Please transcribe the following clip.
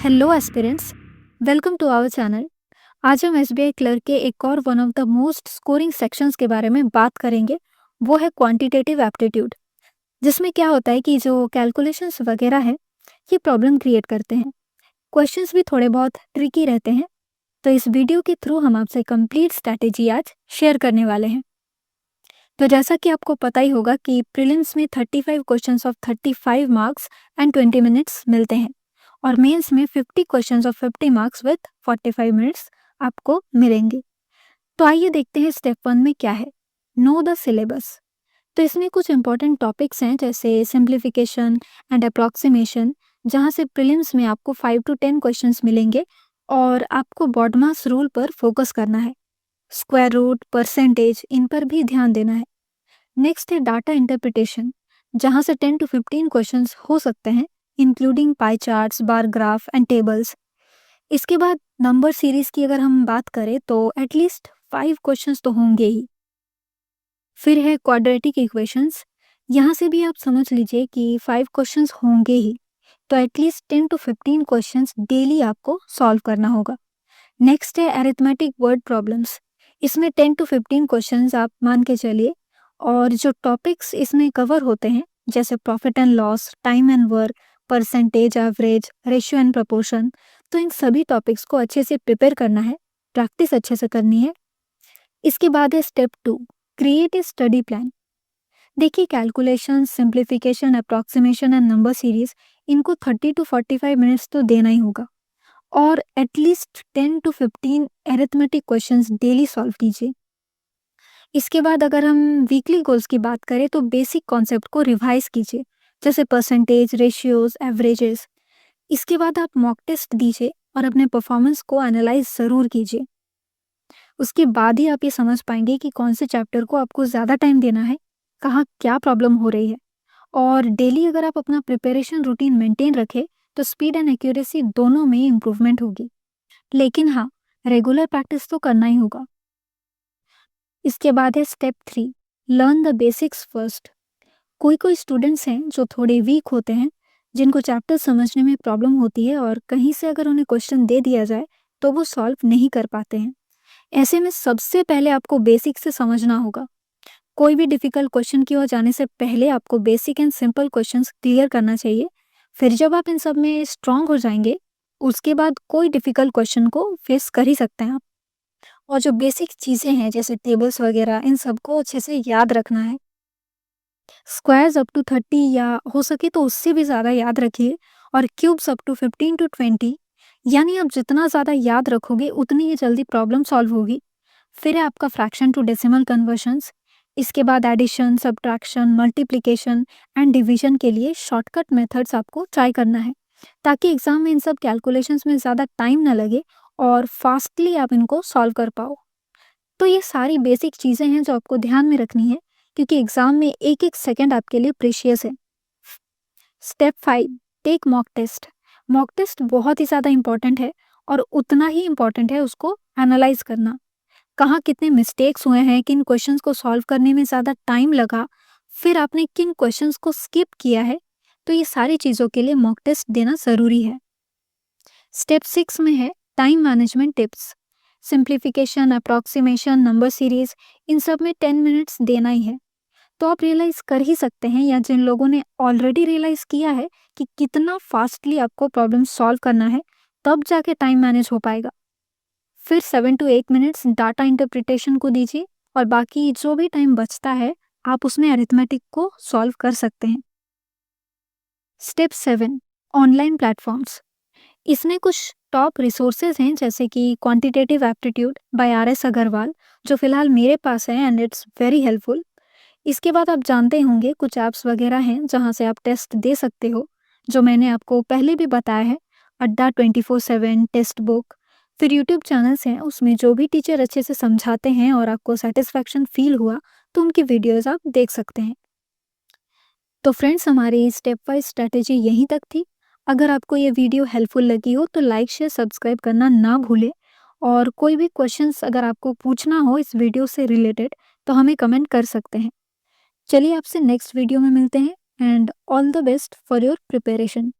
Hello aspirants, welcome to our channel. आज हम SBI clerk के एक और one of the most scoring sections के बारे में बात करेंगे। वो है क्वांटिटेटिव एप्टीट्यूड, जिसमें क्या होता है कि जो कैलकुलेशंस वगैरह है ये प्रॉब्लम क्रिएट करते हैं। क्वेश्चंस भी थोड़े बहुत ट्रिकी रहते हैं। तो इस वीडियो के थ्रू हम आपसे कंप्लीट स्ट्रैटेजी आज शेयर करने वाले हैं। तो जैसा कि आपको पता ही होगा कि प्रीलिम्स में 35 questions of 35 marks and 20 minutes मिलते हैं और मेंस में 50 questions of 50 marks with 45 minutes आपको मिलेंगे। तो आइए देखते हैं स्टेप 1 में क्या है। Know the syllabus. तो इसमें कुछ इंपॉर्टेंट टॉपिक्स हैं जैसे सिंप्लीफिकेशन एंड अप्रॉक्सीमेशन, जहाँ से प्रीलिम्स में आपको 5 to 10 क्वेश्चंस मिलेंगे और आपको बॉडमास रूल पर फोकस करना है। स्क्वायर रूट, परसेंटेज, इन पर भी ध्यान देना है। नेक्स्ट है डाटा इंटरप्रिटेशन, जहाँ से 10 to 15 क्वेश्चंस हो सकते हैं including pie charts, bar graph and tables. इसके बाद नंबर सीरीज की अगर हम बात करें तो एटलीस्ट 5 क्वेश्चंस तो होंगे ही। फिर है क्वाड्रेटिक इक्वेशंस, यहाँ से भी आप समझ लीजिए कि 5 क्वेश्चंस होंगे ही, तो एटलीस्ट 10 to 15 क्वेश्चंस डेली आपको सॉल्व करना होगा। नेक्स्ट है अरिथमेटिक वर्ड प्रॉब्लम्स, इसमें 10 to 15 क्वेश्चंस आप मान के चलिए। और जो टॉपिक्स इसमें कवर होते हैं जैसे profit and loss, time and work, percentage, average, ratio and proportion, तो इन सभी टॉपिक्स को अच्छे से प्रिपेयर करना है, प्रैक्टिस अच्छे से करनी है। इसके बाद है step 2, create a study plan. देखिए calculation, simplification, approximation and number series, इनको 30 to 45 मिनट्स तो देना ही होगा और at least 10 to 15 arithmetic questions daily solve कीजिए। इसके बाद अगर हम वीकली गोल्स की बात करें तो बेसिक कॉन्सेप्ट को रिवाइज कीजिए, जैसे परसेंटेज, रेशियोज, एवरेजेस। इसके बाद आप मॉक टेस्ट दीजिए और अपने परफॉर्मेंस को एनालाइज ज़रूर कीजिए। उसके बाद ही आप ये समझ पाएंगे कि कौन से चैप्टर को आपको ज़्यादा टाइम देना है, कहाँ क्या प्रॉब्लम हो रही है। और डेली अगर आप अपना प्रिपरेशन रूटीन मेंटेन रखें तो स्पीड एंड एक्यूरेसी दोनों में इम्प्रूवमेंट होगी। लेकिन हाँ, रेगुलर प्रैक्टिस तो करना ही होगा। इसके बाद है step 3, learn the basics first. कोई स्टूडेंट्स हैं जो थोड़े वीक होते हैं, जिनको चैप्टर समझने में प्रॉब्लम होती है और कहीं से अगर उन्हें क्वेश्चन दे दिया जाए तो वो सॉल्व नहीं कर पाते हैं। ऐसे में सबसे पहले आपको बेसिक से समझना होगा। कोई भी डिफिकल्ट क्वेश्चन की ओर जाने से पहले आपको basic and simple questions clear करना चाहिए। फिर जब आप इन सब में स्ट्रांग हो जाएंगे, उसके बाद कोई डिफिकल्ट क्वेश्चन को फेस कर ही सकते हैं आप। और जो बेसिक चीज़ें हैं जैसे टेबल्स वगैरह, इन सबको अच्छे से याद रखना है। स्क्वायर्स अप टू 30 या हो सके तो उससे भी ज़्यादा याद रखिए, और क्यूब्स अप टू 15 to 20, यानी आप जितना ज़्यादा याद रखोगे उतनी ही जल्दी प्रॉब्लम सॉल्व होगी। फिर है आपका फ्रैक्शन टू डेसिमल कन्वर्शंस। इसके बाद addition, subtraction, multiplication and division के लिए शॉर्टकट मेथड्स आपको ट्राई करना है, ताकि एग्जाम में इन सब कैलकुलेशंस में ज़्यादा टाइम ना लगे और फास्टली आप इनको सॉल्व कर पाओ। तो ये सारी बेसिक चीज़ें हैं जो आपको ध्यान में रखनी है, क्योंकि एग्जाम में एक एक सेकेंड आपके लिए प्रीशियस है। Step 5, take mock test. Mock test बहुत ही ज़्यादा इंपॉर्टेंट है और उतना ही इम्पॉर्टेंट है उसको एनालाइज करना। कहाँ कितने मिस्टेक्स हुए हैं, किन क्वेश्चंस को सॉल्व करने में ज़्यादा टाइम लगा, फिर आपने किन क्वेश्चंस को स्किप किया है, तो ये सारी चीज़ों के लिए मॉक टेस्ट देना ज़रूरी है। स्टेप 6 में है time management tips. Simplification, approximation, number series, इन सब में 10 मिनट्स देना ही है। तो आप रियलाइज़ कर ही सकते हैं, या जिन लोगों ने ऑलरेडी रियलाइज़ किया है कि कितना फास्टली आपको प्रॉब्लम सॉल्व करना है, तब जाके टाइम मैनेज हो पाएगा। फिर 7 to 8 मिनट्स डाटा इंटरप्रिटेशन को दीजिए और बाकी जो भी टाइम बचता है आप उसमें अरिथमेटिक को सॉल्व कर सकते हैं। Step 7, online platforms. इसमें कुछ टॉप रिसोर्सेज हैं जैसे कि quantitative aptitude by RS Agarwal, जो फिलहाल मेरे पास है एंड इट्स वेरी हेल्पफुल। इसके बाद आप जानते होंगे कुछ ऐप्स वगैरह हैं जहाँ से आप टेस्ट दे सकते हो, जो मैंने आपको पहले भी बताया है। अड्डा, 24/7, टेस्ट बुक। फिर यूट्यूब चैनल्स हैं, उसमें जो भी टीचर अच्छे से समझाते हैं और आपको सेटिस्फैक्शन फील हुआ तो उनकी वीडियोस आप देख सकते हैं। तो फ्रेंड्स, हमारी स्टेप वाइज स्ट्रैटेजी यहीं तक थी। अगर आपको ये वीडियो हेल्पफुल लगी हो तो लाइक, शेयर, सब्सक्राइब करना ना भूलें। और कोई भी क्वेश्चंस अगर आपको पूछना हो इस वीडियो से रिलेटेड तो हमें कमेंट कर सकते हैं। चलिए आपसे नेक्स्ट वीडियो में मिलते हैं and all the best for your preparation.